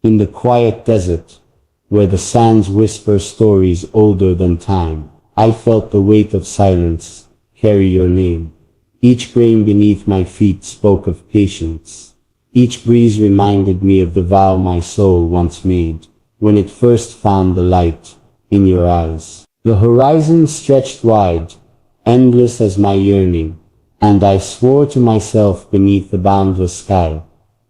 In the quiet desert, where the sands whisper stories older than time, I felt the weight of silence carry your name. Each grain beneath my feet spoke of patience. Each breeze reminded me of the vow my soul once made, when it first found the light in your eyes. The horizon stretched wide, endless as my yearning, and I swore to myself beneath the boundless sky,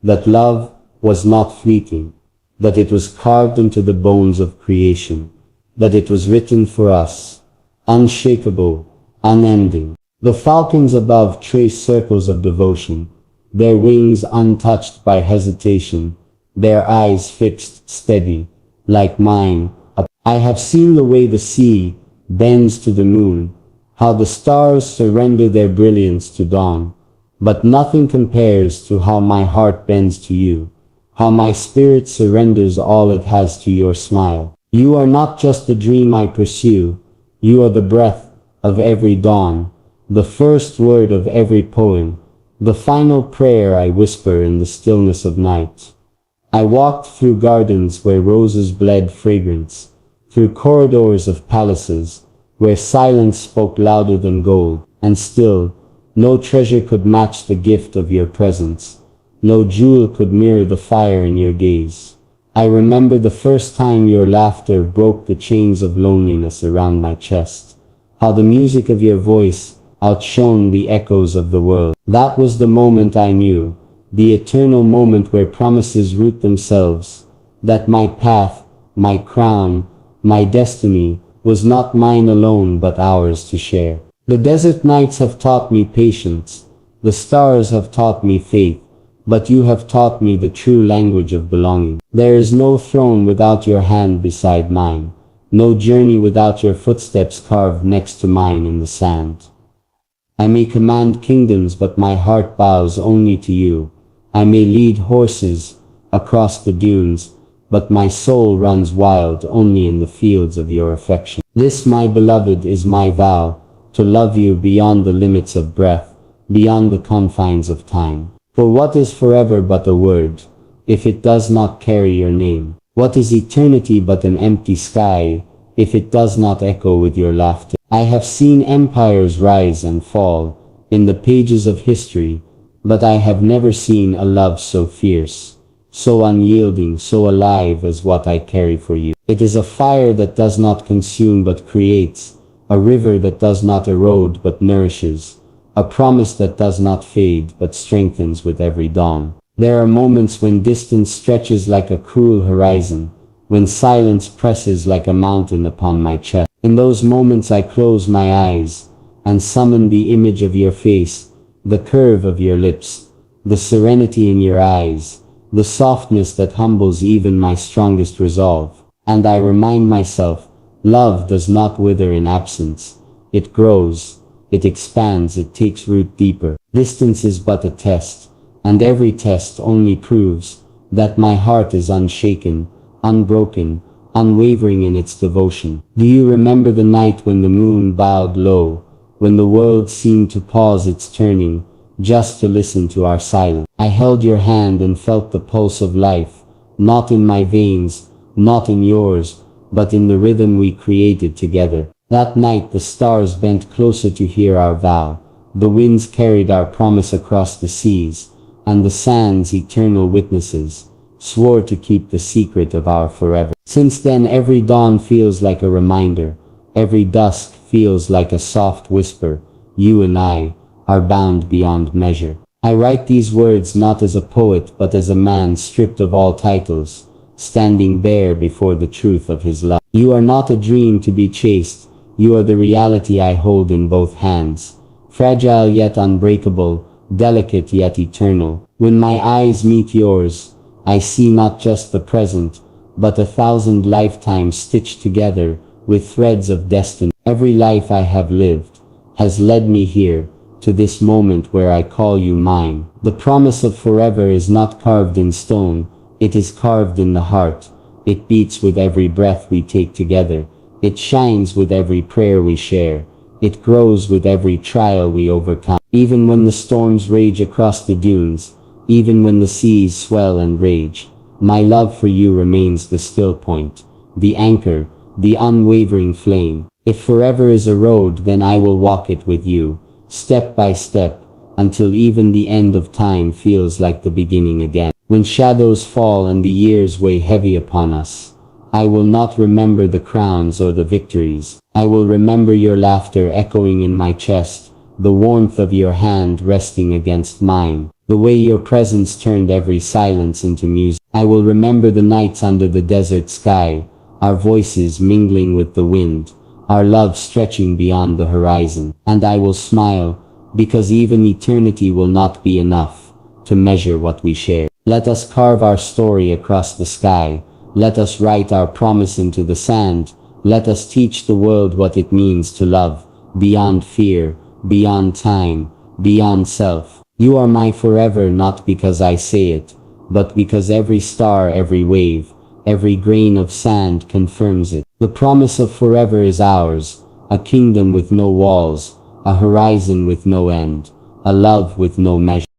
that love was not fleeting, that it was carved into the bones of creation, that it was written for us, unshakable, unending. The falcons above traced circles of devotion, their wings untouched by hesitation, their eyes fixed steady, like mine. I have seen the way the sea bends to the moon, how the stars surrender their brilliance to dawn, but nothing compares to how my heart bends to you, how my spirit surrenders all it has to your smile. You are not just the dream I pursue, you are the breath of every dawn, the first word of every poem, the final prayer I whisper in the stillness of night. I walked through gardens where roses bled fragrance, through corridors of palaces, where silence spoke louder than gold, and still, no treasure could match the gift of your presence. No jewel could mirror the fire in your gaze. I remember the first time your laughter broke the chains of loneliness around my chest, how the music of your voice outshone the echoes of the world. That was the moment I knew, the eternal moment where promises root themselves, that my path, my crown, my destiny, was not mine alone but ours to share. The desert nights have taught me patience, the stars have taught me faith, but you have taught me the true language of belonging. There is no throne without your hand beside mine, no journey without your footsteps carved next to mine in the sand. I may command kingdoms but my heart bows only to you. I may lead horses across the dunes, but my soul runs wild only in the fields of your affection. This, my beloved, is my vow, to love you beyond the limits of breath, beyond the confines of time. For what is forever but a word, if it does not carry your name? What is eternity but an empty sky, if it does not echo with your laughter? I have seen empires rise and fall in the pages of history, but I have never seen a love so fierce, so unyielding, so alive as what I carry for you. It is a fire that does not consume but creates, a river that does not erode but nourishes, a promise that does not fade but strengthens with every dawn. There are moments when distance stretches like a cruel horizon, when silence presses like a mountain upon my chest. In those moments I close my eyes and summon the image of your face, the curve of your lips, the serenity in your eyes, the softness that humbles even my strongest resolve. And I remind myself, love does not wither in absence. It grows, it expands, it takes root deeper. Distance is but a test, and every test only proves that my heart is unshaken, unbroken, unwavering in its devotion. Do you remember the night when the moon bowed low, when the world seemed to pause its turning, just to listen to our silence? I held your hand and felt the pulse of life, not in my veins, not in yours, but in the rhythm we created together. That night the stars bent closer to hear our vow, the winds carried our promise across the seas, and the sands, eternal witnesses, swore to keep the secret of our forever. Since then every dawn feels like a reminder, every dusk feels like a soft whisper, you and I are bound beyond measure. I write these words not as a poet but as a man stripped of all titles, standing bare before the truth of his love. You are not a dream to be chased, you are the reality I hold in both hands, fragile yet unbreakable, delicate yet eternal. When my eyes meet yours, I see not just the present, but 1,000 lifetimes stitched together with threads of destiny. Every life I have lived has led me here, to this moment where I call you mine. The promise of forever is not carved in stone, it is carved in the heart. It beats with every breath we take together. It shines with every prayer we share. It grows with every trial we overcome. Even when the storms rage across the dunes, even when the seas swell and rage, My love for you remains the still point, the anchor, the unwavering flame. If forever is a road, then I will walk it with you, step by step, until even the end of time feels like the beginning again. When shadows fall and the years weigh heavy upon us, I will not remember the crowns or the victories. I will remember your laughter echoing in my chest, the warmth of your hand resting against mine, the way your presence turned every silence into music. I will remember the nights under the desert sky, our voices mingling with the wind, our love stretching beyond the horizon. And I will smile, because even eternity will not be enough to measure what we share. Let us carve our story across the sky. Let us write our promise into the sand. Let us teach the world what it means to love, beyond fear, beyond time, beyond self. You are my forever, not because I say it, but because every star, every wave, every grain of sand confirms it. The promise of forever is ours, a kingdom with no walls, a horizon with no end, a love with no measure.